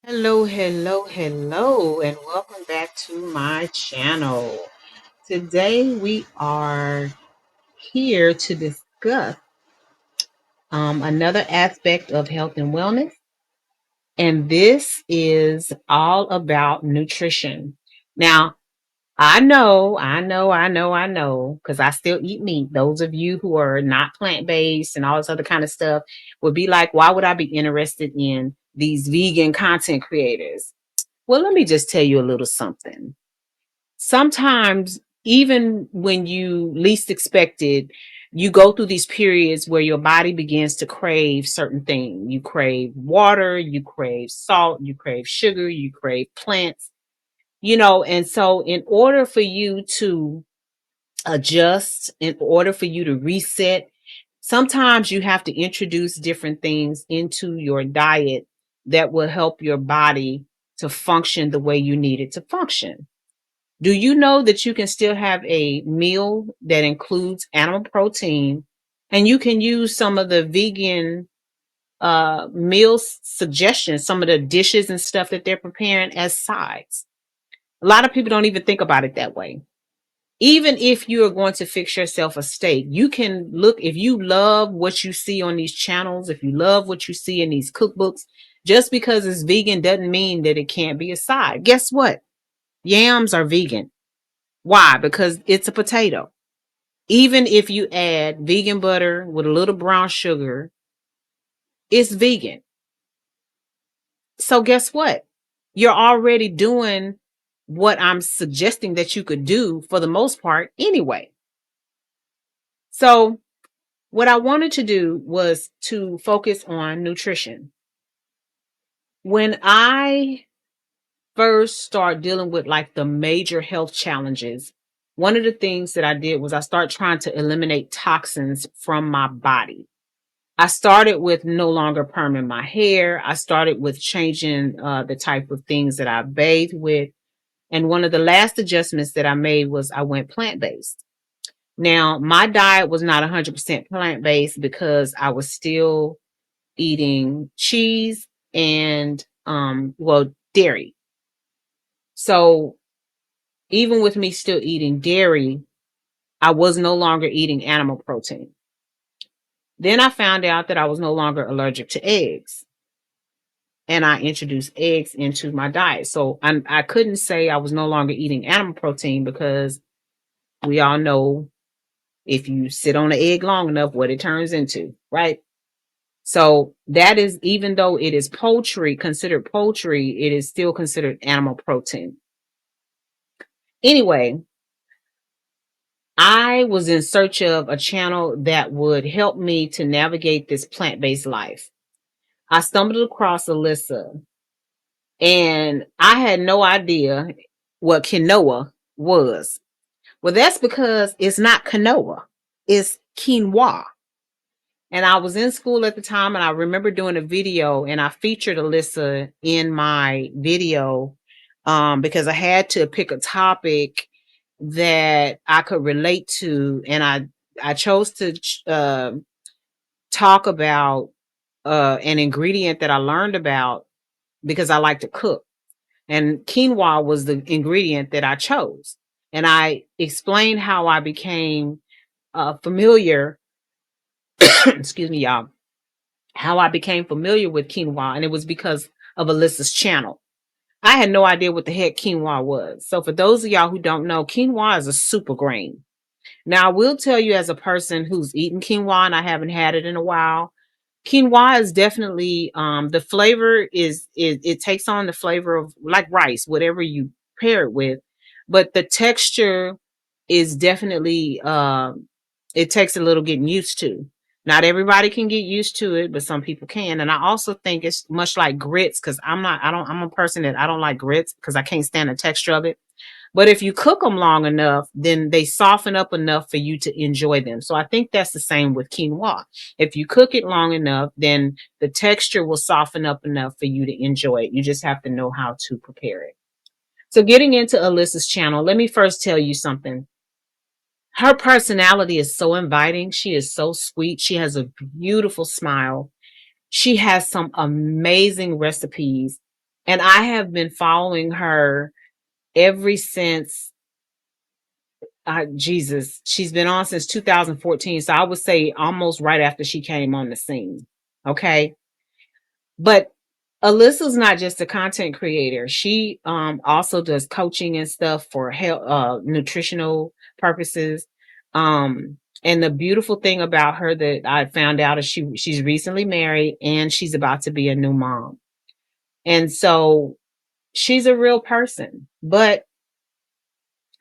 Hello, hello, hello, and welcome back to my channel. Today we are here to discuss another aspect of health and wellness, and this is all about nutrition. Now, I know, because I still eat meat. Those of you who are not plant-based and all this other kind of stuff would be like, why would I be interested in these vegan content creators? Well, let me just tell you a little something. Sometimes, even when you least expect it, you go through these periods where your body begins to crave certain things. You crave water, you crave salt, you crave sugar, you crave plants, and so in order for you to adjust, in order for you to reset, sometimes you have to introduce different things into your diet that will help your body to function the way you need it to function. Do you know that you can still have a meal that includes animal protein and you can use some of the vegan meal suggestions, some of the dishes and stuff that they're preparing as sides? A lot of people don't even think about it that way. Even if you are going to fix yourself a steak, you can look, if you love what you see on these channels, if you love what you see in these cookbooks, just because it's vegan doesn't mean that it can't be a side. Guess what? Yams are vegan. Why? Because it's a potato. Even if you add vegan butter with a little brown sugar, it's vegan. So guess what? You're already doing what I'm suggesting that you could do for the most part anyway. So what I wanted to do was to focus on nutrition. When I first started dealing with like the major health challenges, one of the things that I did was I started trying to eliminate toxins from my body. I started with no longer perming my hair. I started with changing the type of things that I bathe with. And one of the last adjustments that I made was I went plant-based. Now, my diet was not 100% plant-based because I was still eating cheese and dairy. So even with me still eating dairy, I was no longer eating animal protein. Then I found out that I was no longer allergic to eggs, and I introduced eggs into my diet. So I couldn't say I was no longer eating animal protein because we all know if you sit on an egg long enough, what it turns into, right? So that is, even though it is poultry, considered poultry, it is still considered animal protein. Anyway, I was in search of a channel that would help me to navigate this plant-based life. I stumbled across Alyssa, and I had no idea what quinoa was. Well, that's because it's not quinoa, it's quinoa. And I was in school at the time, and I remember doing a video, and I featured Alyssa in my video because I had to pick a topic that I could relate to, and I chose to talk about an ingredient that I learned about because I like to cook, and quinoa was the ingredient that I chose, and I explained how I became familiar. Excuse me, y'all. How I became familiar with quinoa, and it was because of Alyssa's channel. I had no idea what the heck quinoa was. So for those of y'all who don't know, quinoa is a super grain. Now, I will tell you, as a person who's eaten quinoa and I haven't had it in a while, quinoa is definitely the flavor is it takes on the flavor of like rice, whatever you pair it with, but the texture is definitely it takes a little getting used to. Not everybody can get used to it, but some people can. And I also think it's much like grits, because I'm a person that I don't like grits because I can't stand the texture of it. But if you cook them long enough, then they soften up enough for you to enjoy them. So I think that's the same with quinoa. If you cook it long enough, then the texture will soften up enough for you to enjoy it. You just have to know how to prepare it. So getting into Alyssa's channel, let me first tell you something. Her personality is so inviting. She is so sweet. She has a beautiful smile. She has some amazing recipes. And I have been following her ever since, Jesus, she's been on since 2014. So I would say almost right after she came on the scene. Okay. But Alyssa's not just a content creator. She also does coaching and stuff for health, nutritional purposes. And the beautiful thing about her that I found out is she's recently married and she's about to be a new mom. And so she's a real person, but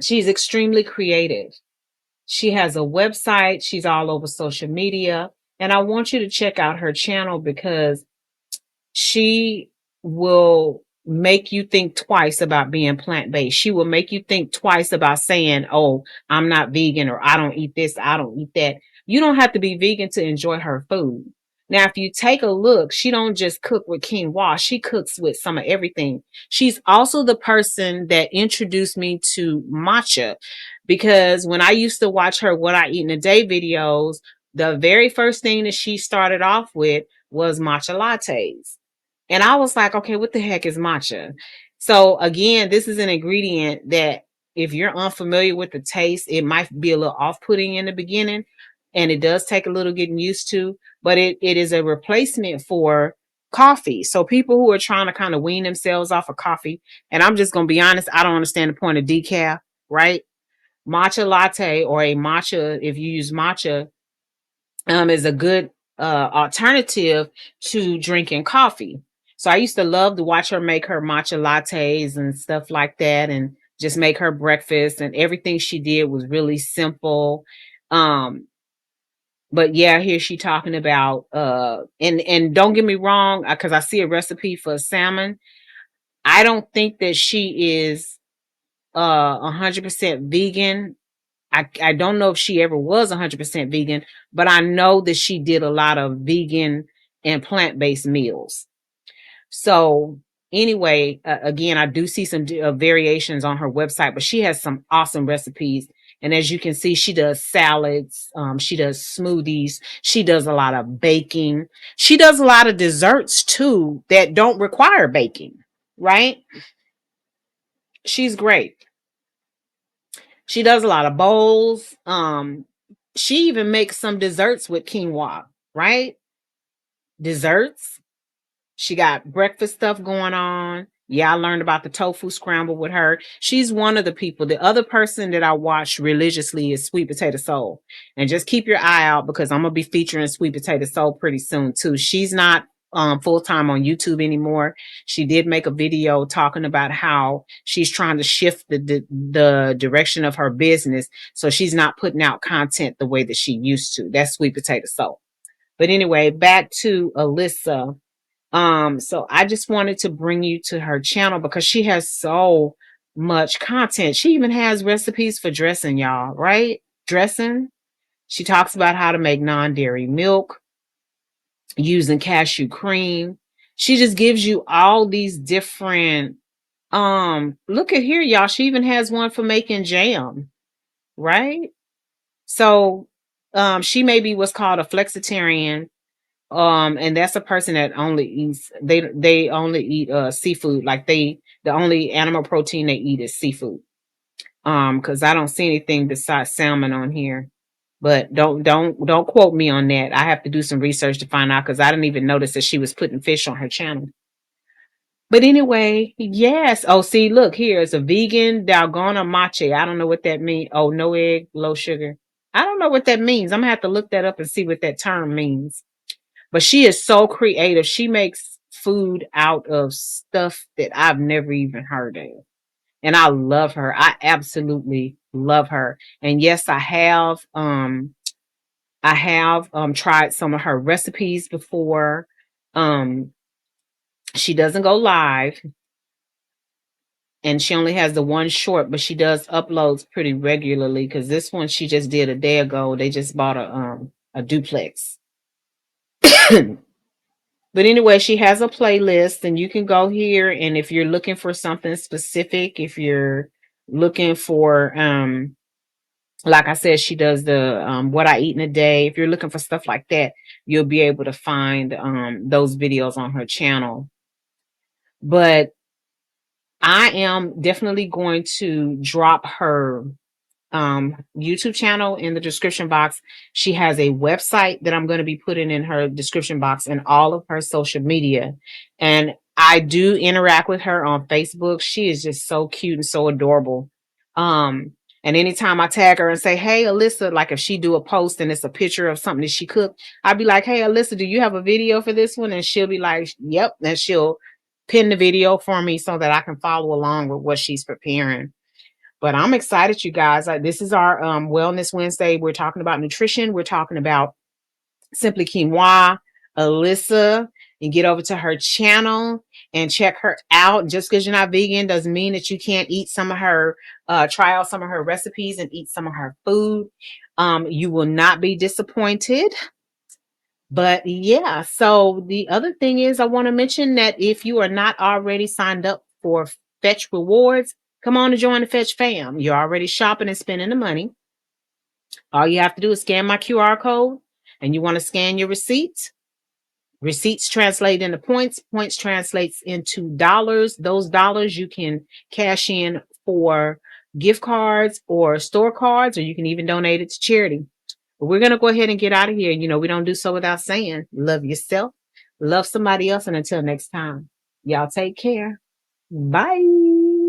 she's extremely creative. She has a website, she's all over social media, and I want you to check out her channel because she will make you think twice about being plant-based. She will make you think twice about saying, "Oh, I'm not vegan," or "I don't eat this, I don't eat that." You don't have to be vegan to enjoy her food. Now, if you take a look, she don't just cook with quinoa. She cooks with some of everything. She's also the person that introduced me to matcha because when I used to watch her What I Eat in a Day videos, the very first thing that she started off with was matcha lattes. And I was like, okay, what the heck is matcha? So again, this is an ingredient that if you're unfamiliar with the taste, it might be a little off-putting in the beginning. And it does take a little getting used to, but it is a replacement for coffee. So people who are trying to kind of wean themselves off of coffee, and I'm just gonna be honest, I don't understand the point of decaf, right? Matcha latte or a matcha, if you use matcha, is a good alternative to drinking coffee. So I used to love to watch her make her matcha lattes and stuff like that, and just make her breakfast. And everything she did was really simple. Um, but yeah, here she talking about and don't get me wrong, because I see a recipe for salmon. I don't think that she is 100% vegan. I don't know if she ever was 100% vegan, but I know that she did a lot of vegan and plant-based meals. So anyway, again, I do see some variations on her website, but she has some awesome recipes. And as you can see, she does salads, she does smoothies, she does a lot of baking, she does a lot of desserts too that don't require baking, right? She's great. She does a lot of bowls. She even makes some desserts with quinoa, right? Desserts. She got breakfast stuff going on. Yeah, I learned about the tofu scramble with her. She's one of the people. The other person that I watch religiously is Sweet Potato Soul. And just keep your eye out because I'm going to be featuring Sweet Potato Soul pretty soon too. She's not full time on YouTube anymore. She did make a video talking about how she's trying to shift the direction of her business. So she's not putting out content the way that she used to. That's Sweet Potato Soul. But anyway, back to Alyssa. So I just wanted to bring you to her channel because she has so much content. She even has recipes for dressing, y'all, right? Dressing. She talks about how to make non-dairy milk using cashew cream. She just gives you all these different look at here, y'all. She even has one for making jam, right? So she may be what's called a flexitarian. And that's a person that only eats they only eat seafood. Like the only animal protein they eat is seafood. Because I don't see anything besides salmon on here. But don't quote me on that. I have to do some research to find out because I didn't even notice that she was putting fish on her channel. But anyway, yes. Oh, see, look, here it's a vegan dalgona mache. I don't know what that means. Oh, no egg, low sugar. I don't know what that means. I'm gonna have to look that up and see what that term means. But she is so creative. She makes food out of stuff that I've never even heard of. And I love her. I absolutely love her. And yes, I have tried some of her recipes before. Um she doesn't go live and she only has the one short, but she does uploads pretty regularly because this one she just did a day ago. They just bought a duplex. But anyway, she has a playlist and you can go here. And if you're looking for something specific, if you're looking for, like I said, she does the what I eat in a day. If you're looking for stuff like that, you'll be able to find those videos on her channel. But I am definitely going to drop her YouTube channel in the description box. She has a website that I'm going to be putting in her description box and all of her social media. And I do interact with her on Facebook. She is just so cute and so adorable. And anytime I tag her and say, "Hey, Alyssa," like if she do a post and it's a picture of something that she cooked, I'd be like, "Hey, Alyssa, do you have a video for this one?" And she'll be like, "Yep." And she'll pin the video for me so that I can follow along with what she's preparing. But I'm excited, you guys. This is our Wellness Wednesday. We're talking about nutrition. We're talking about Simply Quinoa, Alyssa, and get over to her channel and check her out. Just because you're not vegan doesn't mean that you can't eat some of her, try out some of her recipes and eat some of her food. You will not be disappointed. But yeah, so the other thing is, I want to mention that if you are not already signed up for Fetch Rewards, come on to join the Fetch fam. You're already shopping and spending the money. All you have to do is scan my QR code, and you want to scan your receipts. Receipts translate into points. Points translates into dollars. Those dollars you can cash in for gift cards or store cards, or you can even donate it to charity. But we're going to go ahead and get out of here. You know, we don't do so without saying, love yourself, love somebody else. And until next time, y'all take care. Bye.